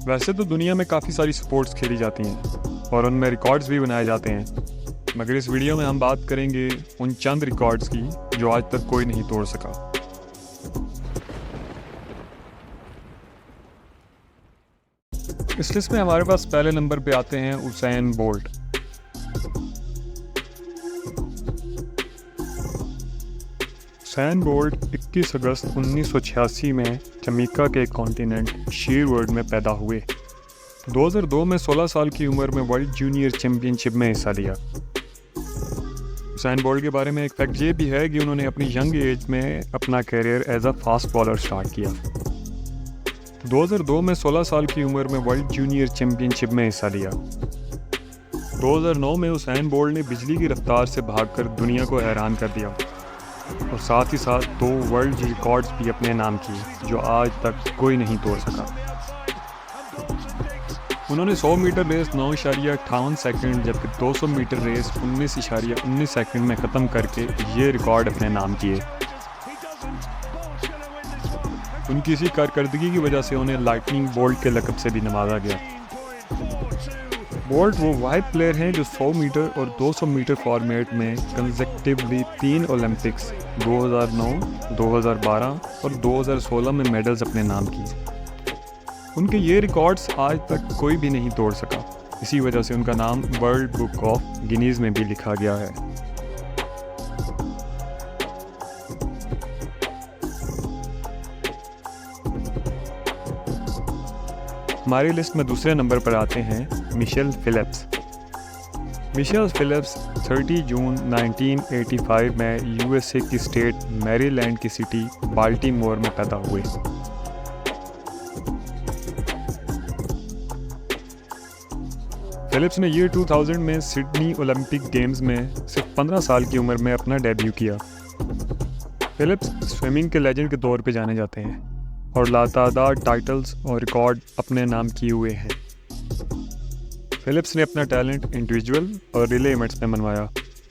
वैसे तो दुनिया में काफ़ी सारी स्पोर्ट्स खेली जाती हैं और उनमें रिकॉर्ड्स भी बनाए जाते हैं, मगर इस वीडियो में हम बात करेंगे उन चंद रिकॉर्ड्स की जो आज तक कोई नहीं तोड़ सका। इस लिस्ट में हमारे पास पहले नंबर पे आते हैं उसैन बोल्ट। उसैन बोल्ट 21 अगस्त 1986 में जमैका के कॉन्टिनेंट शेरवुड में पैदा हुए। 2002 में 16 साल की उम्र में वर्ल्ड जूनियर चैंपियनशिप में हिस्सा लिया। उसैन बोल्ट के बारे में एक फैक्ट ये भी है कि उन्होंने अपनी यंग एज में अपना career as a fast bowler start किया। 2002 में 16 साल की उम्र में वर्ल्ड जूनियर चैंपियनशिप में हिस्सा लिया। 2009 में उसैन बोल्ट ने बिजली की रफ्तार से भागकर दुनिया को हैरान कर दिया और साथ ही साथ 2 वर्ल्ड रिकॉर्ड्स भी अपने नाम किए जो आज तक कोई नहीं तोड़ सका। उन्होंने 100 मीटर रेस 9.58 सेकंड जबकि 200 मीटर रेस 19.19 सेकंड में ख़त्म करके ये रिकॉर्ड अपने नाम किए। उनकी इसी कारकर्दगी की वजह से उन्हें लाइटनिंग बोल्ट के लक़ब से भी नवाजा गया। बोल्ट वो वाहिद प्लेयर हैं जो 100 मीटर और 200 मीटर फॉर्मेट में कंसेक्टिवली 3 ओलंपिक्स 2009, 2012 और 2016 में मेडल्स अपने नाम किए। उनके ये रिकॉर्ड्स आज तक कोई भी नहीं तोड़ सका। इसी वजह से उनका नाम वर्ल्ड बुक ऑफ गिनीज़ में भी लिखा गया है। हमारी लिस्ट में दूसरे नंबर पर आते हैं मिशेल फिलिप्स। मिशेल फिलिप्स 30 जून 1985 में यूएसए की स्टेट मैरीलैंड की सिटी बाल्टीमोर में पैदा हुए। फिलिप्स ने ईयर 2000 में सिडनी ओलंपिक गेम्स में सिर्फ 15 साल की उम्र में अपना डेब्यू किया। फिलिप्स स्विमिंग के लेजेंड के तौर पे जाने जाते हैं और लातादाद टाइटल्स और रिकॉर्ड अपने नाम किए हुए हैं। फिलिप्स ने अपना टैलेंट इंडिविजुअल और रिले इवेंट्स में मनवाया,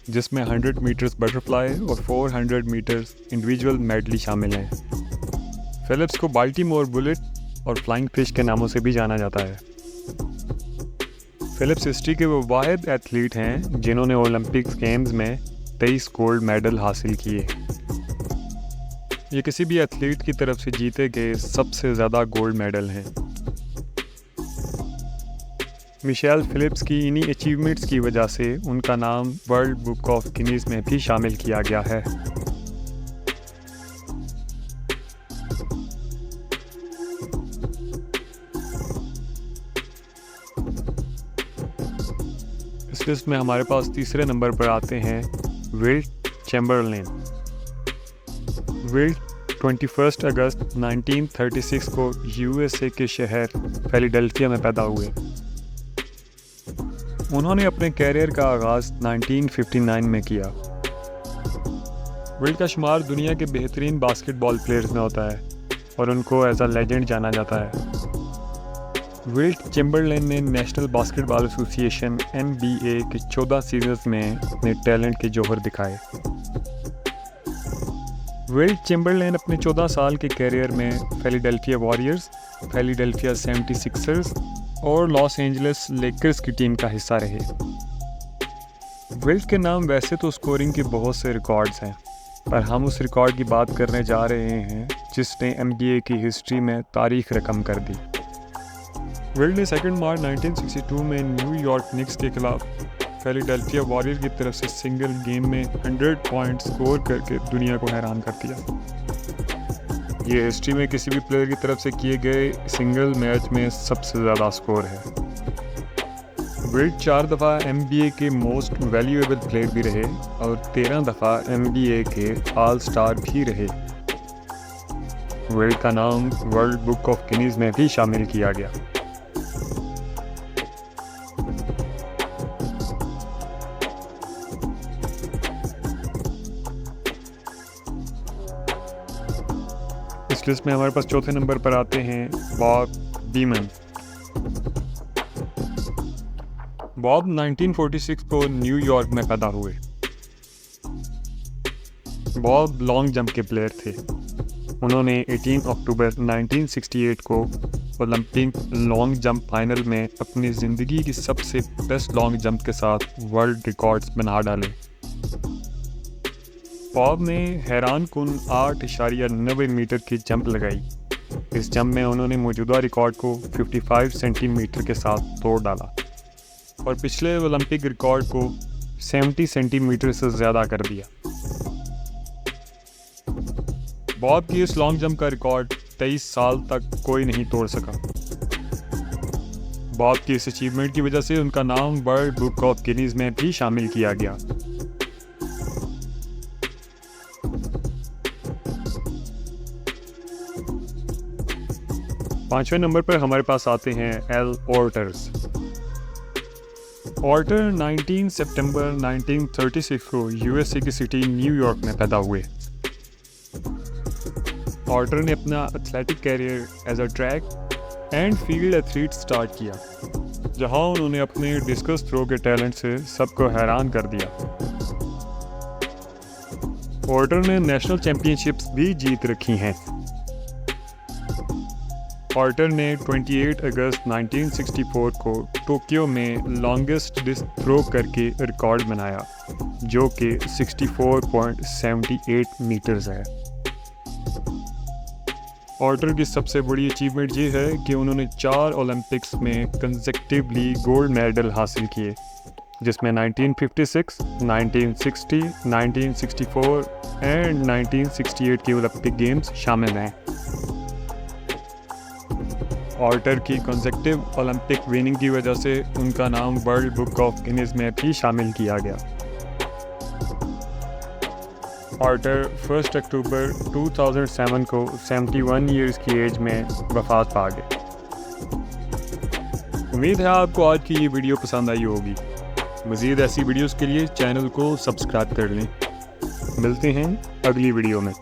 जिसमें 100 मीटर्स बटरफ्लाई और 400 मीटर्स इंडिविजुअल मेडली शामिल हैं। फिलिप्स को बाल्टीमोर बुलेट और फ्लाइंग फिश के नामों से भी जाना जाता है। फिलिप्स हिस्ट्री के वो वाहिद एथलीट हैं जिन्होंने ओलंपिक्स गेम्स में 23 गोल्ड मेडल हासिल किए। ये किसी भी एथलीट की तरफ से जीते गए सबसे ज़्यादा गोल्ड मेडल हैं। मिशेल फिलिप्स की इन्हीं अचीवमेंट्स की वजह से उनका नाम वर्ल्ड बुक ऑफ गिनीज़ में भी शामिल किया गया है। इस लिस्ट में हमारे पास तीसरे नंबर पर आते हैं विल्ट चैम्बरलेन। विल्ट 21 अगस्त 1936 को यूएसए के शहर फिलाडेल्फिया में पैदा हुए। उन्होंने अपने कैरियर का आगाज़ 1959 में किया। विल्ट का शुमार दुनिया के बेहतरीन बास्केटबॉल प्लेयर्स में होता है और उनको एज अ लेजेंड जाना जाता है। विल्ट चैम्बरलेन ने नेशनल बास्केटबॉल एसोसिएशन NBA के 14 सीजन्स में अपने टैलेंट के जौहर दिखाए। विल्ट चैम्बरलेन अपने 14 साल के कैरियर में फिलाडेल्फिया वॉरियर्स, फिलाडेल्फिया 76ers और लॉस एंजलिस लेकर्स की टीम का हिस्सा रहे। विल्ट के नाम वैसे तो स्कोरिंग के बहुत से रिकॉर्ड्स हैं, पर हम उस रिकॉर्ड की बात करने जा रहे हैं जिसने NBA की हिस्ट्री में तारीख रकम कर दी। विल्ट ने 2 मार्च 1962 में न्यूयॉर्क निक्स के खिलाफ फिलाडेल्फिया वॉरियर की तरफ से सिंगल गेम में 100 पॉइंट स्कोर करके दुनिया को हैरान कर दिया। ये हिस्ट्री में किसी भी प्लेयर की तरफ से किए गए सिंगल मैच में सबसे ज़्यादा स्कोर है। विल्ट 4 दफ़ा NBA के मोस्ट वैल्यूएबल प्लेयर भी रहे और 13 दफ़ा NBA के ऑल स्टार भी रहे। विल्ट का नाम वर्ल्ड बुक ऑफ गिनीज़ में भी शामिल किया गया। इस लिस्ट में हमारे पास चौथे नंबर पर आते हैं बॉब बीमन। बॉब 1946 को न्यूयॉर्क में पैदा हुए। बॉब लॉन्ग जंप के प्लेयर थे। उन्होंने 18 अक्टूबर 1968 को ओलंपिक लॉन्ग जंप फाइनल में अपनी ज़िंदगी की सबसे बेस्ट लॉन्ग जंप के साथ वर्ल्ड रिकॉर्ड्स बना डाले। बॉब ने हैरान कुन 8.90 मीटर की जंप लगाई। इस जंप में उन्होंने मौजूदा रिकॉर्ड को 55 सेंटीमीटर के साथ तोड़ डाला और पिछले ओलंपिक रिकॉर्ड को 70 सेंटीमीटर से ज़्यादा कर दिया। बॉब की इस लॉन्ग जंप का रिकॉर्ड 23 साल तक कोई नहीं तोड़ सका। बॉब की इस अचीवमेंट की वजह से उनका नाम वर्ल्ड बुक ऑफ गिनीज में भी शामिल किया गया। पांचवें नंबर पर हमारे पास आते हैं एल ऑर्टर्स। ऑर्टर 19 सितंबर 1936 को यूएसए की सिटी न्यूयॉर्क में पैदा हुए। ऑर्टर ने अपना athletic career as a track and field athlete start किया, जहां उन्होंने अपने डिस्कस थ्रो के टैलेंट से सबको हैरान कर दिया। ऑर्टर ने नेशनल चैंपियनशिप्स भी जीत रखी हैं। ऑर्टर ने 28 अगस्त 1964 को टोक्यो में लॉन्गेस्ट डिस्क थ्रो करके रिकॉर्ड बनाया, जो कि 64.78 मीटर्स है। ऑर्टर की सबसे बड़ी अचीवमेंट ये है कि उन्होंने 4 ओलंपिक्स में कंसेक्टिवली गोल्ड मेडल हासिल किए, जिसमें 1956, 1960, 1964 एंड 1968 के ओलंपिक गेम्स शामिल हैं। ऑर्टर की कंसेक्टिव ओलंपिक विनिंग की वजह से उनका नाम वर्ल्ड बुक ऑफ गिनीज में भी शामिल किया गया। ऑर्टर 1 अक्टूबर 2007 को 71 ईयर्स की एज में वफात पा गए। उम्मीद है आपको आज की ये वीडियो पसंद आई होगी। मज़ीद ऐसी वीडियोस के लिए चैनल को सब्सक्राइब कर लें। मिलते हैं अगली वीडियो में।